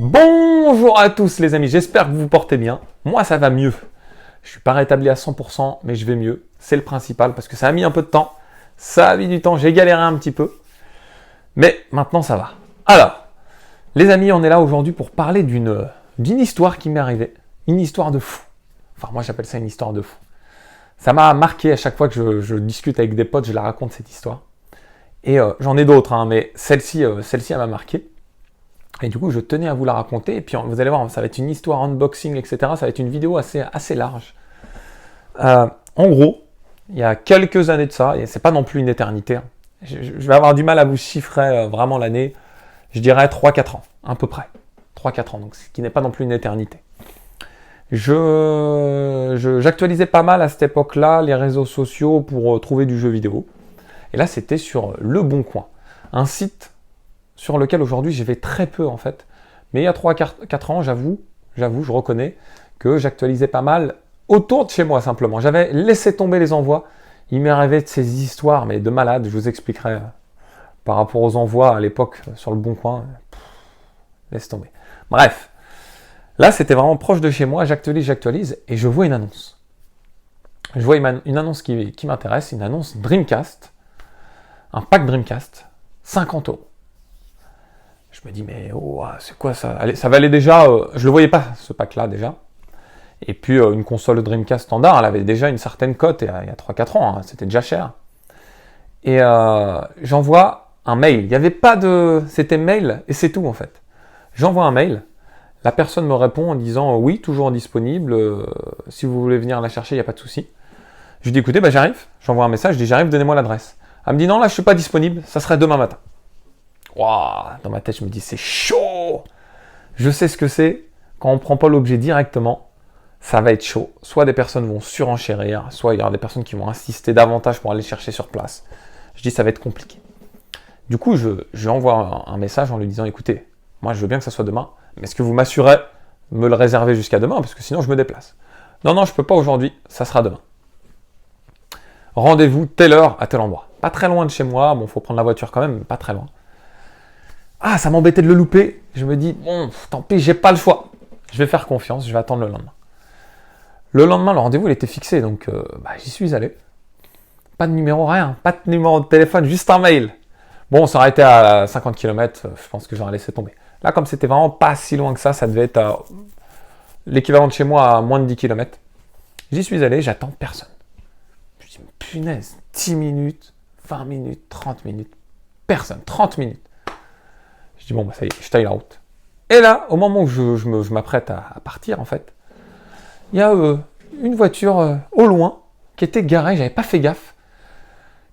Bonjour à tous les amis, j'espère que vous vous portez bien. Moi ça va mieux. Je suis pas rétabli à 100%, mais je vais mieux. C'est le principal parce que ça a mis un peu de temps. Ça a mis du temps, j'ai galéré un petit peu. Mais maintenant ça va. Alors, les amis, on est là aujourd'hui pour parler d'une histoire qui m'est arrivée. Une histoire de fou. Enfin, moi j'appelle ça une histoire de fou. Ça m'a marqué à chaque fois que je discute avec des potes, je la raconte cette histoire. Et j'en ai d'autres, hein, mais celle-ci, elle m'a marqué. Et du coup, je tenais à vous la raconter. Et puis, vous allez voir, ça va être une histoire unboxing, etc. Ça va être une vidéo assez large. En gros, il y a quelques années de ça, et c'est pas non plus une éternité. Hein. Je vais avoir du mal à vous chiffrer vraiment l'année. Je dirais 3-4 ans, à peu près. 3-4 ans, donc ce qui n'est pas non plus une éternité. J'actualisais pas mal à cette époque-là les réseaux sociaux pour trouver du jeu vidéo. Et là, c'était sur Le Bon Coin, un site sur lequel aujourd'hui j'y vais très peu en fait. Mais il y a 3-4 ans, j'avoue, je reconnais que j'actualisais pas mal autour de chez moi simplement. J'avais laissé tomber les envois. Il m'est arrivé de ces histoires, mais de malades, je vous expliquerai par rapport aux envois à l'époque sur Le Bon Coin. Laisse tomber. Bref, là c'était vraiment proche de chez moi, j'actualise et je vois une annonce. Je vois une annonce qui m'intéresse, une annonce Dreamcast. Un pack Dreamcast, 50 €. Je me dis, mais oh, c'est quoi ça? Allez, ça valait déjà, je le voyais pas ce pack-là déjà. Et puis une console Dreamcast standard, elle avait déjà une certaine cote il y a 3-4 ans, hein, c'était déjà cher. Et j'envoie un mail. Il n'y avait pas de. C'était mail et c'est tout en fait. J'envoie un mail. La personne me répond en disant oui, toujours disponible. Si vous voulez venir la chercher, il n'y a pas de souci. Je lui dis écoutez, j'arrive. J'envoie un message, je dis j'arrive, donnez-moi l'adresse. Elle me dit non, là je suis pas disponible, ça serait demain matin. Wow, dans ma tête, je me dis c'est chaud. Je sais ce que c'est quand on prend pas l'objet directement, ça va être chaud. Soit des personnes vont surenchérir, soit il y aura des personnes qui vont insister davantage pour aller chercher sur place. Je dis ça va être compliqué. Du coup, je lui envoie un message en lui disant écoutez, moi je veux bien que ça soit demain, mais est-ce que vous m'assurez me le réserver jusqu'à demain parce que sinon je me déplace. Non, je peux pas aujourd'hui, ça sera demain. Rendez-vous telle heure à tel endroit. Pas très loin de chez moi, bon, faut prendre la voiture quand même, mais pas très loin. Ah, ça m'embêtait de le louper. Je me dis, bon, tant pis, j'ai pas le choix. Je vais faire confiance, je vais attendre le lendemain. Le lendemain, le rendez-vous, il était fixé, donc j'y suis allé. Pas de numéro, rien. Pas de numéro de téléphone, juste un mail. Bon, ça aurait été à 50 km, je pense que j'aurais laissé tomber. Là, comme c'était vraiment pas si loin que ça devait être l'équivalent de chez moi à moins de 10 km. J'y suis allé, j'attends personne. Je me dis, punaise, 10 minutes, 20 minutes, 30 minutes, personne, 30 minutes. Je dis, bon, ça y est, je taille la route. Et là, au moment où je m'apprête à partir, en fait, il y a une voiture au loin qui était garée, j'avais pas fait gaffe,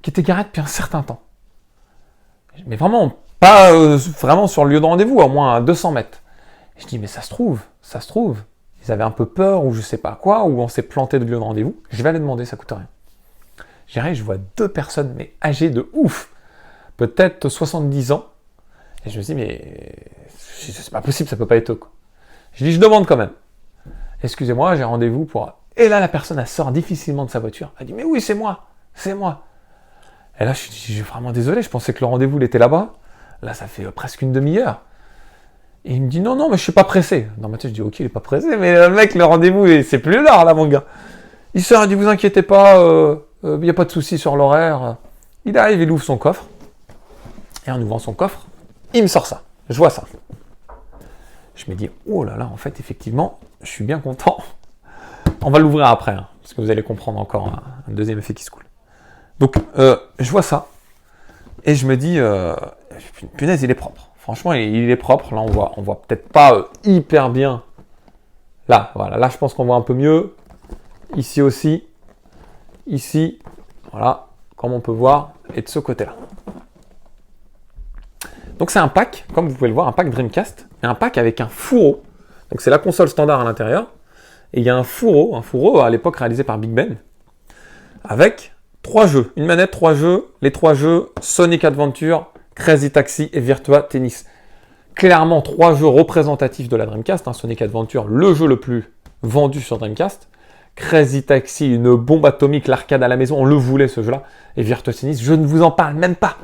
qui était garée depuis un certain temps. Mais vraiment, pas vraiment sur le lieu de rendez-vous, à moins à 200 mètres. Et je dis, mais ça se trouve, ils avaient un peu peur, ou je sais pas quoi, ou on s'est planté de lieu de rendez-vous. Je vais aller demander, ça coûte rien. J'arrive, je vois deux personnes, mais âgées de ouf, peut-être 70 ans. Et je me dis, mais c'est pas possible, ça peut pas être eux, quoi. Je dis, je demande quand même. Excusez-moi, j'ai rendez-vous pour. Et là, la personne, elle sort difficilement de sa voiture. Elle dit, mais oui, c'est moi. Et là, je suis vraiment désolé, je pensais que le rendez-vous, il était là-bas. Là, ça fait presque une demi-heure. Et il me dit, non, mais je suis pas pressé. Dans ma tête, je dis, ok, il est pas pressé, mais le mec, le rendez-vous, c'est plus l'heure, là, mon gars. Il sort, il dit, vous inquiétez pas, il n'y a pas de souci sur l'horaire. Il arrive, il ouvre son coffre. Et en ouvrant son coffre, il me sort ça. Je vois ça. Je me dis, oh là là, en fait, effectivement, je suis bien content. On va l'ouvrir après, hein, parce que vous allez comprendre encore un deuxième effet qui se coule. Donc, je vois ça. Et je me dis, punaise, il est propre. Franchement, il est propre. Là, on voit peut-être pas hyper bien. Là, voilà. Là, je pense qu'on voit un peu mieux. Ici aussi. Ici. Voilà. Comme on peut voir. Et de ce côté-là. Donc c'est un pack, comme vous pouvez le voir, un pack Dreamcast, et un pack avec un fourreau. Donc c'est la console standard à l'intérieur, et il y a un fourreau à l'époque réalisé par Big Ben, avec 3 jeux, une manette, 3 jeux, les 3 jeux Sonic Adventure, Crazy Taxi et Virtua Tennis. Clairement 3 jeux représentatifs de la Dreamcast, hein. Sonic Adventure, le jeu le plus vendu sur Dreamcast, Crazy Taxi, une bombe atomique, l'arcade à la maison, on le voulait ce jeu-là, et Virtua Tennis, je ne vous en parle même pas.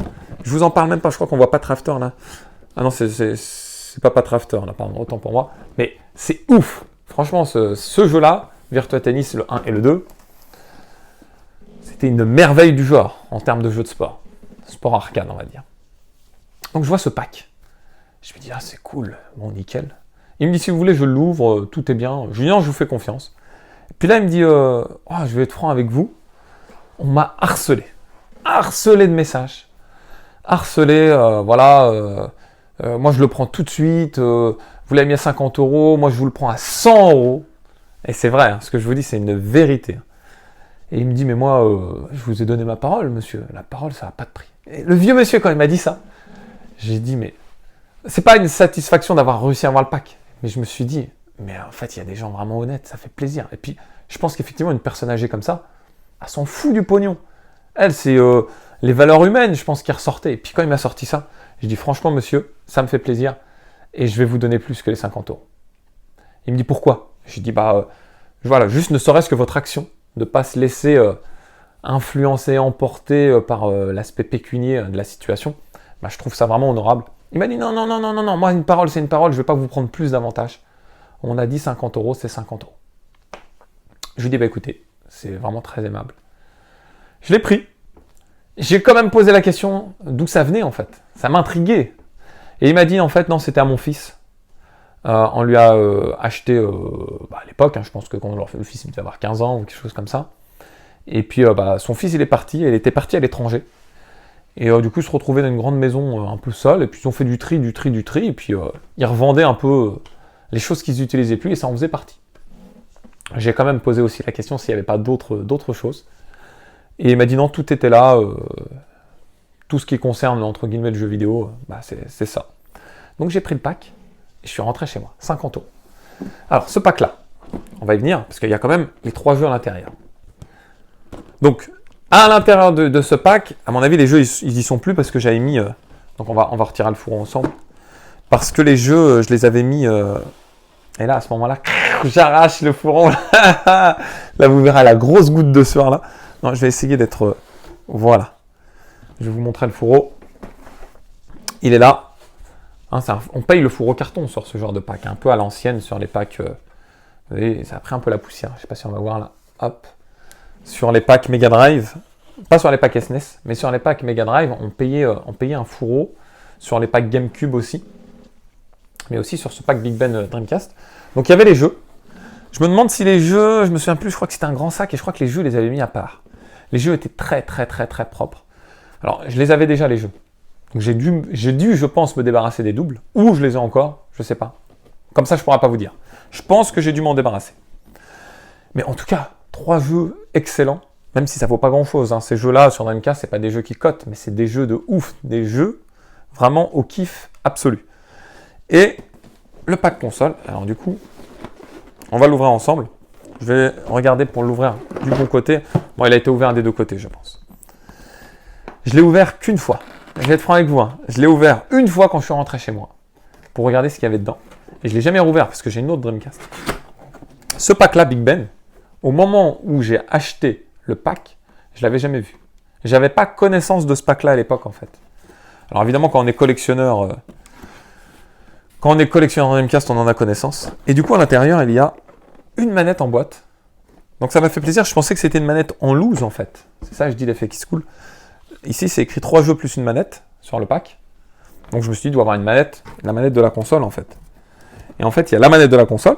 Je crois qu'on voit pas Trafter là. Ah non, c'est c'est pas Patrafter, là, pardon, autant pour moi. Mais c'est ouf. Franchement, ce jeu-là, Virtua Tennis, le 1 et le 2, c'était une merveille du genre en termes de jeu de sport. Sport arcade, on va dire. Donc je vois ce pack. Je me dis, ah c'est cool, bon nickel. Il me dit, si vous voulez, je l'ouvre, tout est bien. Je lui dis, non, je vous fais confiance. Puis là, il me dit, oh, je vais être franc avec vous. On m'a harcelé. Harcelé de messages. Harcelé, moi je le prends tout de suite. Vous l'avez mis à 50 €, moi je vous le prends à 100 €. Et c'est vrai, hein, ce que je vous dis, c'est une vérité. Et il me dit, mais moi, je vous ai donné ma parole, monsieur. La parole, ça n'a pas de prix. Et le vieux monsieur, quand il m'a dit ça, j'ai dit, mais c'est pas une satisfaction d'avoir réussi à avoir le pack. Mais je me suis dit, mais en fait, il y a des gens vraiment honnêtes, ça fait plaisir. Et puis, je pense qu'effectivement, une personne âgée comme ça, elle s'en fout du pognon. Elle, c'est les valeurs humaines, je pense, qui ressortaient. Et puis quand il m'a sorti ça, je dis, franchement, monsieur, ça me fait plaisir. Et je vais vous donner plus que les 50 €. Il me dit, pourquoi? Je lui dis, voilà, juste ne serait-ce que votre action, de ne pas se laisser influencer, emporter par l'aspect pécunier de la situation, je trouve ça vraiment honorable. Il m'a dit, non, moi, une parole, c'est une parole, je ne vais pas vous prendre plus d'avantages. On a dit 50 €, c'est 50 €. Je lui dis, écoutez, c'est vraiment très aimable. Je l'ai pris. J'ai quand même posé la question d'où ça venait, en fait. Ça m'intriguait. Et il m'a dit, en fait, non, c'était à mon fils. On lui a acheté, à l'époque, je pense que quand le fils il devait avoir 15 ans ou quelque chose comme ça. Et puis, son fils, il est parti. Il était parti à l'étranger. Et du coup, il se retrouvait dans une grande maison un peu seul. Et puis, ils ont fait du tri. Et puis, ils revendaient un peu les choses qu'ils n'utilisaient plus. Et ça en faisait partie. J'ai quand même posé aussi la question s'il n'y avait pas d'autres choses. Et il m'a dit non, tout était là. Tout ce qui concerne, entre guillemets, le jeu vidéo, c'est ça. Donc, j'ai pris le pack. Et je suis rentré chez moi. 50 €. Alors, ce pack-là, on va y venir. Parce qu'il y a quand même les 3 jeux à l'intérieur. Donc, à l'intérieur de ce pack, à mon avis, les jeux, ils y sont plus parce que j'avais mis... donc, on va retirer le fourreau ensemble. Parce que les jeux, je les avais mis... et là, à ce moment-là, j'arrache le fourreau. Là, vous verrez la grosse goutte de sueur, là. Non, je vais essayer d'être... voilà. Je vais vous montrer le fourreau. Il est là. On paye le fourreau carton sur ce genre de pack. Un peu à l'ancienne sur les packs... vous voyez, ça a pris un peu la poussière. Je ne sais pas si on va voir là. Hop. Sur les packs Mega Drive. Pas sur les packs SNES, mais sur les packs Mega Drive, on payait un fourreau. Sur les packs GameCube aussi. Mais aussi sur ce pack Big Ben Dreamcast. Donc il y avait les jeux. Je me demande si les jeux, je me souviens plus, je crois que c'était un grand sac et je crois que les jeux, les avaient mis à part. Les jeux étaient très propres. Alors, je les avais déjà, les jeux. Donc j'ai dû, je pense, me débarrasser des doubles. Ou je les ai encore, je sais pas. Comme ça, je pourrais pas vous dire. Je pense que j'ai dû m'en débarrasser. Mais en tout cas, 3 jeux excellents, même si ça vaut pas grand-chose. Ces jeux-là, sur Dreamcast, c'est pas des jeux qui cotent, mais c'est des jeux de ouf. Des jeux vraiment au kiff absolu. Et le pack console, alors du coup, on va l'ouvrir ensemble. Je vais regarder pour l'ouvrir du bon côté. Bon, il a été ouvert des deux côtés, je pense. Je l'ai ouvert qu'une fois. Je vais être franc avec vous. Je l'ai ouvert une fois quand je suis rentré chez moi pour regarder ce qu'il y avait dedans. Et je ne l'ai jamais rouvert parce que j'ai une autre Dreamcast. Ce pack-là, Big Ben, au moment où j'ai acheté le pack, je ne l'avais jamais vu. Je n'avais pas connaissance de ce pack-là à l'époque, en fait. Alors évidemment, quand on est collectionneur... Dreamcast, on en a connaissance. Et du coup, à l'intérieur, il y a une manette en boîte. Donc ça m'a fait plaisir. Je pensais que c'était une manette en loose, en fait. C'est ça, je dis l'effet qui se coule. Ici, c'est écrit 3 jeux plus une manette sur le pack. Donc je me suis dit, il doit y avoir une manette, la manette de la console, en fait. Et en fait, il y a la manette de la console,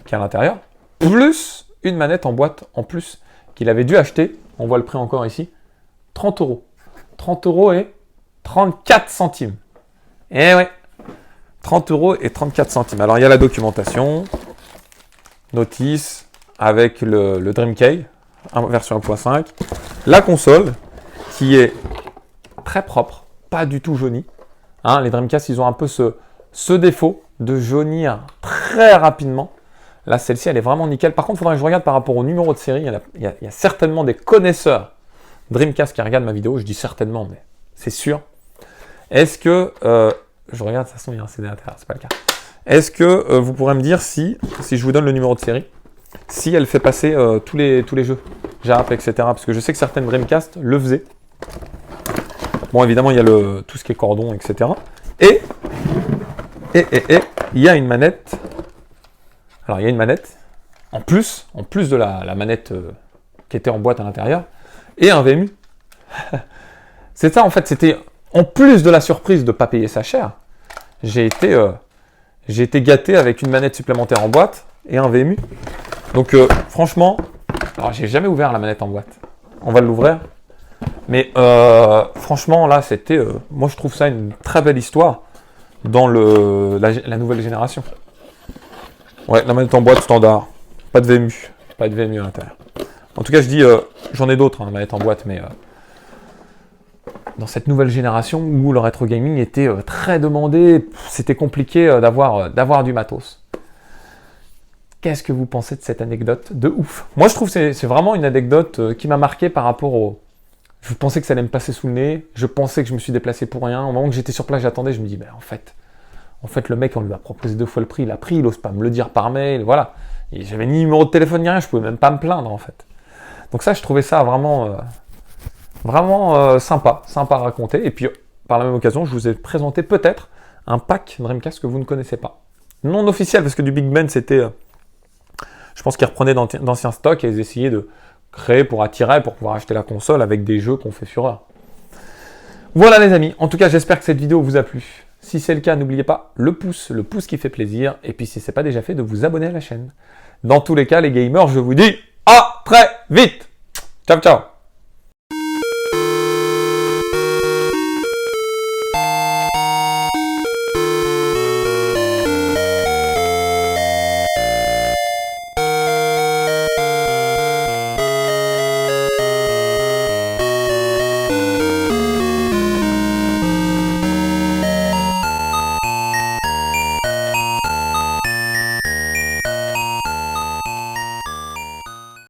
qui est à l'intérieur, plus une manette en boîte en plus, qu'il avait dû acheter. On voit le prix encore ici. 30 €. 30 € et 34 centimes. Eh ouais. 30 € et 34 centimes. Alors, il y a la documentation, notice, avec le Dreamcast, version 1.5. La console, qui est très propre, pas du tout jaunie. Les Dreamcast, ils ont un peu ce défaut de jaunir très rapidement. Là, celle-ci, elle est vraiment nickel. Par contre, il faudrait que je regarde par rapport au numéro de série. Il y a certainement des connaisseurs Dreamcast qui regardent ma vidéo. Je dis certainement, mais c'est sûr. Est-ce que... je regarde, de toute façon, il y a un CD à l'intérieur, c'est pas le cas. Est-ce que vous pourrez me dire si je vous donne le numéro de série, si elle fait passer tous les jeux, JAP, etc. Parce que je sais que certaines Dreamcast le faisaient. Bon, évidemment, il y a tout ce qui est cordon, etc. Et il y a une manette. Alors, il y a une manette, en plus de la manette qui était en boîte à l'intérieur, et un VMU. C'est ça, en fait, c'était, en plus de la surprise de ne pas payer ça cher, j'ai été gâté avec une manette supplémentaire en boîte et un VMU. Donc, franchement, alors, j'ai jamais ouvert la manette en boîte. On va l'ouvrir. Mais franchement, là, c'était... moi, je trouve ça une très belle histoire dans la nouvelle génération. Ouais, la manette en boîte standard. Pas de VMU. Pas de VMU à l'intérieur. En tout cas, je dis... j'en ai d'autres, hein, manette en boîte, mais... dans cette nouvelle génération où le rétro gaming était très demandé, c'était compliqué d'avoir du matos. Qu'est-ce que vous pensez de cette anecdote de ouf? Moi, je trouve que c'est vraiment une anecdote qui m'a marqué par rapport au... Je pensais que ça allait me passer sous le nez, je pensais que je me suis déplacé pour rien. Au moment que j'étais sur place, j'attendais, je me dis, ben, en fait, le mec, on lui a proposé 2 fois le prix, il a pris, il n'ose pas me le dire par mail, voilà. Et j'avais ni numéro de téléphone ni rien, je pouvais même pas me plaindre, en fait. Donc ça, je trouvais ça vraiment, sympa à raconter. Et puis, par la même occasion, je vous ai présenté peut-être un pack Dreamcast que vous ne connaissez pas. Non officiel, parce que du Big Ben, c'était... je pense qu'ils reprenaient d'anciens stocks et ils essayaient de créer pour attirer, pour pouvoir acheter la console avec des jeux qu'on fait fureur. Voilà les amis, en tout cas j'espère que cette vidéo vous a plu. Si c'est le cas, n'oubliez pas le pouce qui fait plaisir. Et puis si ce n'est pas déjà fait, de vous abonner à la chaîne. Dans tous les cas les gamers, je vous dis à très vite. Ciao ciao.